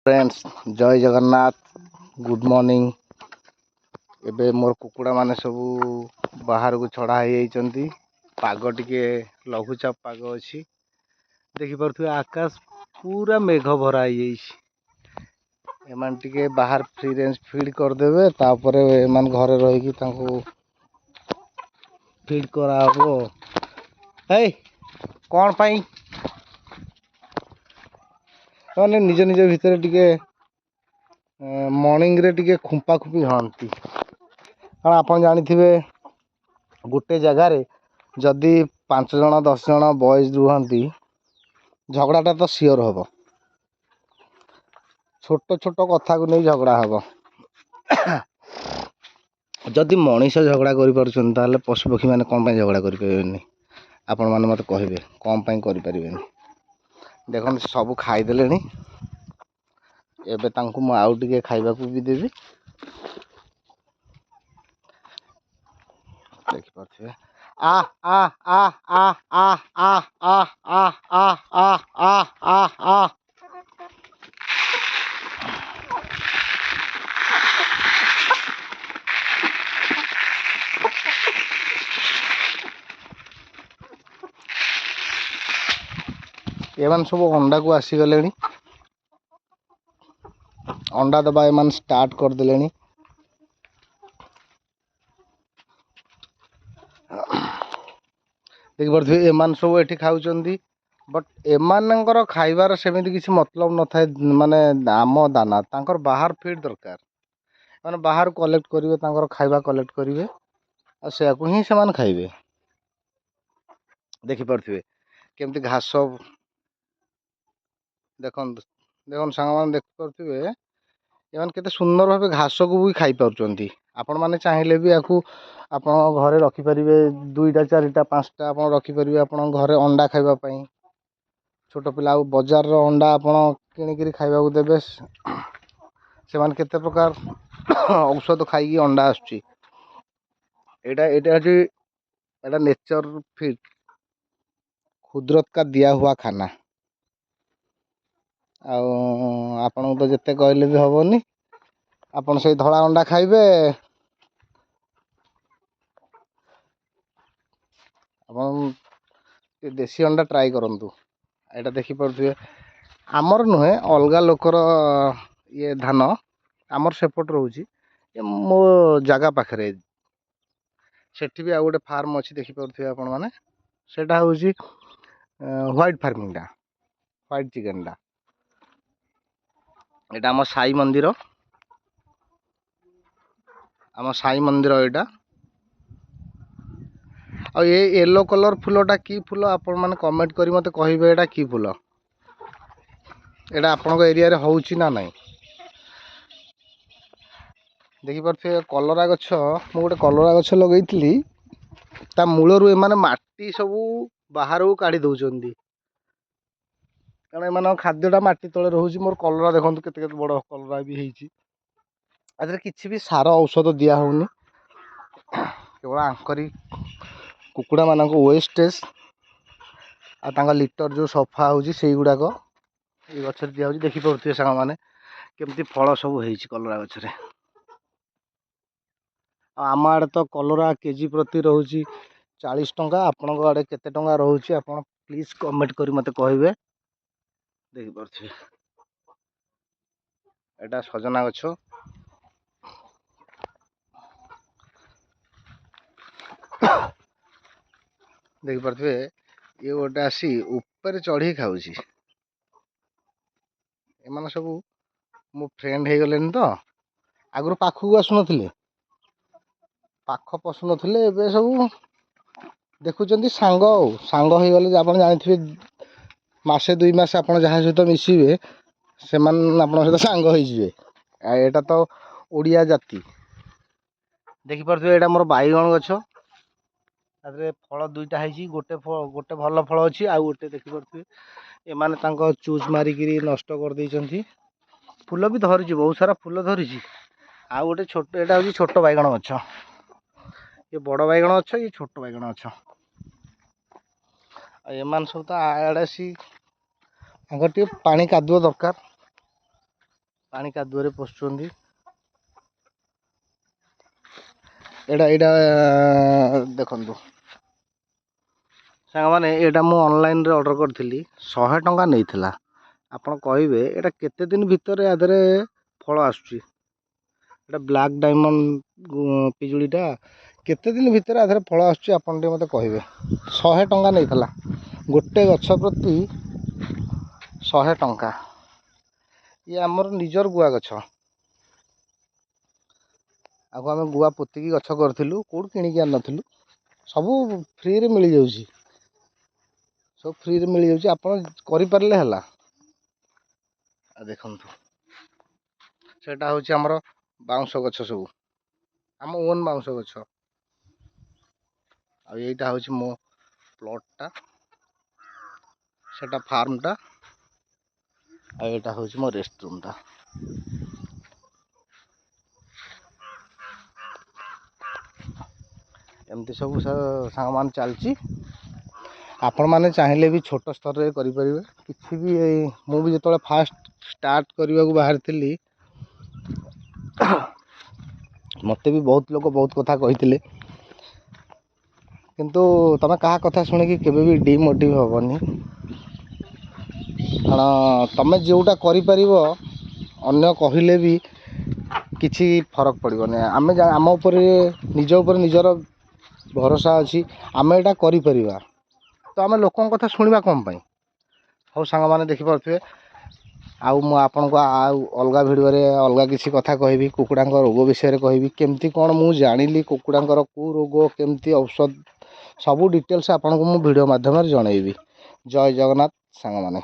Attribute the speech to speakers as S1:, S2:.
S1: Friends जय Jagannath good morning. एबे मोर कुकुड़ा माने सबू बाहर को छड़ा हो पाग टिके लघुचाप पाग अच्छी देखि पारे आकाश पूरा मेघ भरा एमान टिके बाहर फ्री रेंज फीड करदेवे तापर एमान घरे रही फीड कराबो। ए कौन पाई मैंने निज निज भितर टिके मॉर्निंग रे टिके खुंपा खुपी हाँती कारण आप जानी गोटे जगार जदि 5 जन 10 जन बॉयज रुहती झगड़ाटा तो सियोर हम छोट छोट कथा को नहीं झगड़ा हम जदि मनीष झगड़ा कर पशुपक्षी मैंने कौन झगड़ा करें आपण मैंने मत कहे कौन करें। देखो सब खाईदे एबे मु आउ टिके खाइबाकू भी देवी देखि पारे आ आ आ आ आ आ आ आ आ आ आ आ आ एमान सब अंडा को आसीगले अंडा दबा एमान स्टार्ट करदे। देखिए एमान सब ये खाऊँ बट एमानकर खाइबार सेमती किसी मतलब न थाए माने आम दाना तांकर बाहर फीड दरकार माने बाहर कलेक्ट करेंगे तांकर खाइबा कलेक्ट करेंगे आ से ही से खाइबे। देखि पारे केमती घास देखन देखन सांग मान देख पारे एमान केते सुंदर भाव घास को भी खाई पारुचंती। आपण माने चाहिले भी याकू आपण घरे रखि परिबे 2टा 4टा 5टा आपण रखि परिबे आपण घरे अंडा खाइबा पई छोट पिला बजार रो अंडा आपण किणिकिरी खाइबाकू देबे से मान केते प्रकार औषध खाई अंडा आसुची एटा एटा हजी एटा नेचर फीड कुदरत का दिया हुआ खाना आपन तो जिते कहले भी हबनी आपन से धड़ा अंडा खाइबे आपन देसी अंडा ट्राई करंतु एटा देखि पारुथिबे आमर नुहे अलगा लोकर ये धान आमर सेपट रोची मो जगह पाखरे सेठी भी आ गोटे फार्म अच्छी देखि पारुथिबे आपण माने सेटा होची व्हाइट फार्मिंग टा व्हाइट चिकन टा एटा आम साई मंदिर एटा आ ये येलो कलर फूलटा की फूल आपण माने कमेंट करी मते कहिबे एटा की फूल एटा आपन एरिया रे होउची ना नहीं। देखि पारे कलरा गछ मु गोटे कलरा गछ लगेइतली ता मूलरू एमाने माटी सबू बाहर को काढ़ी दउचंदी कारण एमान खाद्यटा माटी तले रोची मोर कलरा देखंतु केते केते बड़ कलरा भी हेची आदरे किछि भी सार औषध दिया होउनी केवल आंकरी कुकुड़ा मान वेस्टेज आ लिटर जो सफा होची सेई गुडा को ये गछ दिया होची देखि पड़ुथिबे सांग माने केमती फल सब हेची कलरा गछ रे आम आड़े तो कलरा केजी प्रति रोची 40 टंका आपण आड़े केते टंका रोची आपण प्लीज कमेंट करी मते कहबे देखि पड़ुथिबे एटा सजना गछ देखि पारे ये गोटे आसी ऊपर चढ़ी खाऊची एमान सब मो फ्रेंड हो गले तो आगु पाखक आसुनथिले पाख पशुनथिले एबे सब देखुचंती सांग सांग हो गले आप जानिथिबे मासे 2 मास आप जहाँ सहित मिसिबे से आप सहित सांग हो जिवे एटा तो ओडिया जाति देखि पारे एटा मोर बाईगण गछ तादरे फल 2टा है गोटे गोटे भल फल अच्छी आउ गोटे देखि पारे एमाने तांको चूज मारिकी नष्ट कर देइचंती फूल भी धरी बहुत सारा फूल धरी आउ गोटे छोट एटा हूँ छोट बैगण गछ ये बड़ बैगण गछ ये छोट बैगण गछ एमान सब तो आड़े सी पानी कादुआ दरकार ପାଣି କାଦୁଅରେ ପଶୁଛନ୍ତି। ଏଇଟା ଦେଖନ୍ତୁ ସାଙ୍ଗମାନେ, ଏଇଟା ମୁଁ ଅନଲାଇନରେ ଅର୍ଡ଼ର କରିଥିଲି, 100 ଟଙ୍କା ନେଇଥିଲା। ଆପଣ କହିବେ ଏଇଟା କେତେ ଦିନ ଭିତରେ ଆ ଦେହରେ ଫଳ ଆସୁଛି? ଏଇଟା ବ୍ଲାକ୍ ଡାଇମଣ୍ଡ ପିଜୁଳିଟା କେତେ ଦିନ ଭିତରେ ଆ ଦେହରେ ଫଳ ଆସୁଛି ଆପଣ ଟିକେ ମୋତେ କହିବେ। 100 ଟଙ୍କା ନେଇଥିଲା, ଗୋଟେ ଗଛ ପ୍ରତି 100 ଟଙ୍କା। ଇଏ ଆମର ନିଜର ଗୁଆ ଗଛ। ଆକୁ ଆମେ ଗୁଆ ପୋତିକି ଗଛ କରିଥିଲୁ, କେଉଁଠୁ କିଣିକି ଆଣିନଥିଲୁ। ସବୁ ଫ୍ରିରେ ମିଳିଯାଉଛି, ସବୁ ଫ୍ରିରେ ମିଳିଯାଉଛି, ଆପଣ କରିପାରିଲେ ହେଲା। ଆଉ ଦେଖନ୍ତୁ, ସେଇଟା ହେଉଛି ଆମର ବାଉଁଶ ଗଛ, ସବୁ ଆମ ଓନ୍ ବାଉଁଶ ଗଛ। ଆଉ ଏଇଟା ହେଉଛି ମୋ ପ୍ଲଟ୍ଟା, ସେଟା ଫାର୍ମଟା, ଆଉ ଏଇଟା ହେଉଛି ମୋ ରେଷ୍ଟ ରୁମ୍ଟା। ଏମିତି ସବୁ ସାଙ୍ଗମାନେ ଚାଲିଛି। ଆପଣମାନେ ଚାହିଁଲେ ବି ଛୋଟ ସ୍ତରରେ କରିପାରିବେ। କିଛି ବି ମୁଁ ବି ଯେତେବେଳେ ଫାଷ୍ଟ ଷ୍ଟାର୍ଟ କରିବାକୁ ବାହାରିଥିଲି, ମୋତେ ବି ବହୁତ ଲୋକ ବହୁତ କଥା କହିଥିଲେ, କିନ୍ତୁ ତମେ କାହା କଥା ଶୁଣିକି କେବେ ବି ଡିମୋଟିଭ୍ ହେବନି। କାରଣ ତମେ ଯେଉଁଟା କରିପାରିବ ଅନ୍ୟ କହିଲେ ବି କିଛି ଫରକ ପଡ଼ିବନି। ଆମ ଉପରେ, ନିଜ ଉପରେ ନିଜର ଭରସା ଅଛି, ଆମେ ଏଇଟା କରିପାରିବା। ତ ଆମେ ଲୋକଙ୍କ କଥା ଶୁଣିବା କ'ଣ ପାଇଁ? ହଉ ସାଙ୍ଗମାନେ, ଦେଖିପାରୁଥିବେ, ଆଉ ମୁଁ ଆପଣଙ୍କୁ ଆଉ ଅଲଗା ଭିଡ଼ିଓରେ ଅଲଗା କିଛି କଥା କହିବି। କୁକୁଡ଼ାଙ୍କ ରୋଗ ବିଷୟରେ କହିବି, କେମିତି କ'ଣ ମୁଁ ଜାଣିଲି କୁକୁଡ଼ାଙ୍କର କେଉଁ ରୋଗ, କେମିତି ଔଷଧ, ସବୁ ଡିଟେଲ୍ସ ଆପଣଙ୍କୁ ମୁଁ ଭିଡ଼ିଓ ମାଧ୍ୟମରେ ଜଣାଇବି। ଜୟ ଜଗନ୍ନାଥ ସାଙ୍ଗମାନେ।